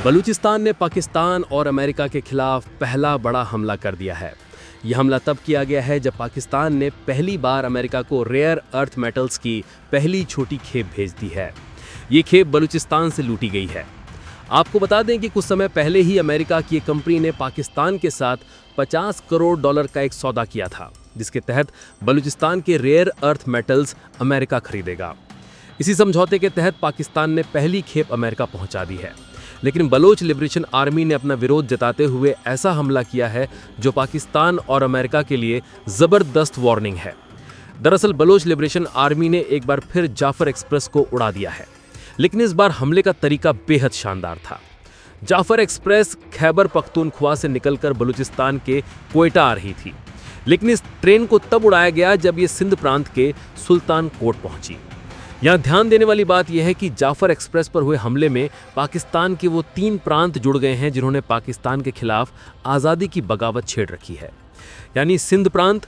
बलूचिस्तान ने पाकिस्तान और अमेरिका के खिलाफ पहला बड़ा हमला कर दिया है। यह हमला तब किया गया है जब पाकिस्तान ने पहली बार अमेरिका को रेयर अर्थ मेटल्स की पहली छोटी खेप भेज दी है। ये खेप बलूचिस्तान से लूटी गई है। आपको बता दें कि कुछ समय पहले ही अमेरिका की एक कंपनी ने पाकिस्तान के साथ 50 करोड़ डॉलर का एक सौदा किया था, जिसके तहत बलूचिस्तान के रेयर अर्थ मेटल्स अमेरिका खरीदेगा। इसी समझौते के तहत पाकिस्तान ने पहली खेप अमेरिका पहुंचा दी है, लेकिन बलोच लिबरेशन आर्मी ने अपना विरोध जताते हुए ऐसा हमला किया है जो पाकिस्तान और अमेरिका के लिए जबरदस्त वार्निंग है। दरअसल बलोच लिबरेशन आर्मी ने एक बार फिर जाफर एक्सप्रेस को उड़ा दिया है, लेकिन इस बार हमले का तरीका बेहद शानदार था। जाफर एक्सप्रेस खैबर पख्तूनख्वा से निकलकर बलूचिस्तान के क्वेटा आ रही थी, लेकिन इस ट्रेन को तब उड़ाया गया जब ये सिंध प्रांत के सुल्तान कोट पहुंची। यहाँ ध्यान देने वाली बात यह है कि जाफर एक्सप्रेस पर हुए हमले में पाकिस्तान के वो 3 प्रांत जुड़ गए हैं जिन्होंने पाकिस्तान के खिलाफ आज़ादी की बगावत छेड़ रखी है, यानी सिंध प्रांत,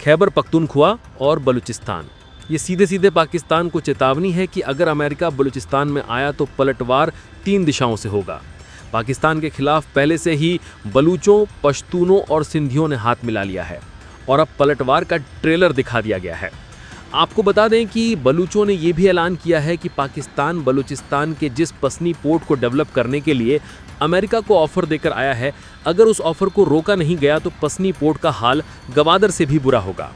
खैबर पख्तूनख्वा और बलूचिस्तान। ये सीधे सीधे पाकिस्तान को चेतावनी है कि अगर अमेरिका बलूचिस्तान में आया तो पलटवार 3 दिशाओं से होगा। पाकिस्तान के खिलाफ पहले से ही बलूचों, पश्तूनों और सिंधियों ने हाथ मिला लिया है और अब पलटवार का ट्रेलर दिखा दिया गया है। आपको बता दें कि बलूचों ने यह भी ऐलान किया है कि पाकिस्तान बलूचिस्तान के जिस पसनी पोर्ट को डेवलप करने के लिए अमेरिका को ऑफर देकर आया है, अगर उस ऑफर को रोका नहीं गया तो पसनी पोर्ट का हाल गवादर से भी बुरा होगा।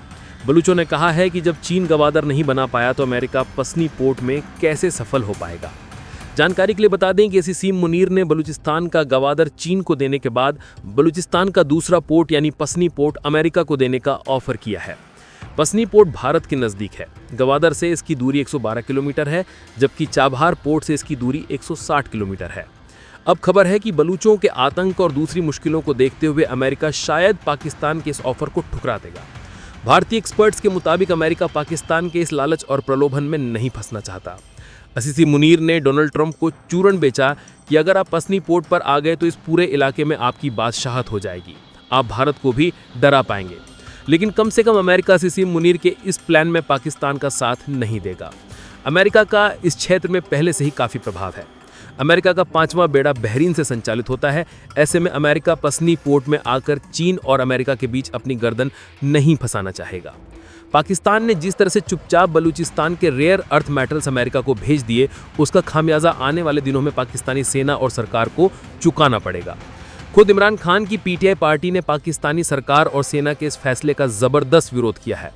बलूचों ने कहा है कि जब चीन गवादर नहीं बना पाया तो अमेरिका पसनी पोर्ट में कैसे सफल हो पाएगा। जानकारी के लिए बता दें कि सीसीम मुनीर ने बलूचिस्तान का गवादर चीन को देने के बाद बलूचिस्तान का दूसरा पोर्ट यानी पसनी पोर्ट अमेरिका को देने का ऑफर किया है। पसनी पोर्ट भारत के नज़दीक है। गवादर से इसकी दूरी 112 किलोमीटर है, जबकि चाबहार पोर्ट से इसकी दूरी 160 किलोमीटर है। अब खबर है कि बलूचों के आतंक और दूसरी मुश्किलों को देखते हुए अमेरिका शायद पाकिस्तान के इस ऑफर को ठुकरा देगा। भारतीय एक्सपर्ट्स के मुताबिक अमेरिका पाकिस्तान के इस लालच और प्रलोभन में नहीं फंसना चाहता। असीसी मुनीर ने डोनाल्ड ट्रंप को चूरन बेचा कि अगर आप पसनी पोर्ट पर आ गए तो इस पूरे इलाके में आपकी बादशाहत हो जाएगी, आप भारत को भी डरा पाएंगे। लेकिन कम से कम अमेरिका सीसीम मुनीर के इस प्लान में पाकिस्तान का साथ नहीं देगा। अमेरिका का इस क्षेत्र में पहले से ही काफ़ी प्रभाव है। अमेरिका का 5वां बेड़ा बहरीन से संचालित होता है। ऐसे में अमेरिका पसनी पोर्ट में आकर चीन और अमेरिका के बीच अपनी गर्दन नहीं फंसाना चाहेगा। पाकिस्तान ने जिस तरह से चुपचाप बलूचिस्तान के रेयर अर्थ मेटल्स अमेरिका को भेज दिए, उसका खामियाजा आने वाले दिनों में पाकिस्तानी सेना और सरकार को चुकाना पड़ेगा। खुद इमरान खान की पीटीआई पार्टी ने पाकिस्तानी सरकार और सेना के इस फैसले का जबरदस्त विरोध किया है।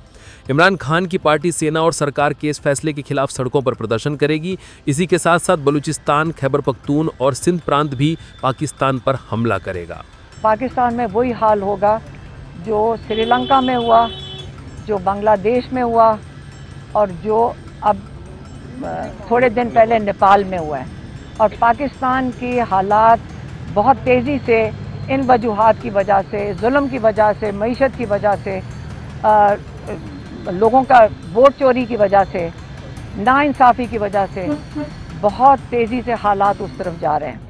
इमरान खान की पार्टी सेना और सरकार के इस फैसले के खिलाफ सड़कों पर प्रदर्शन करेगी। इसी के साथ साथ बलूचिस्तान, खैबर पख्तून और सिंध प्रांत भी पाकिस्तान पर हमला करेगा। पाकिस्तान में वही हाल होगा जो श्रीलंका में हुआ, जो बांग्लादेश में हुआ और जो अब थोड़े दिन पहले नेपाल में हुआ है। और पाकिस्तान की हालात बहुत तेज़ी से इन वजूहात की वजह से, जुल्म की वजह से, मईशत की वजह से, लोगों का वोट चोरी की वजह से, नाइंसाफ़ी की वजह से बहुत तेज़ी से हालात उस तरफ जा रहे हैं।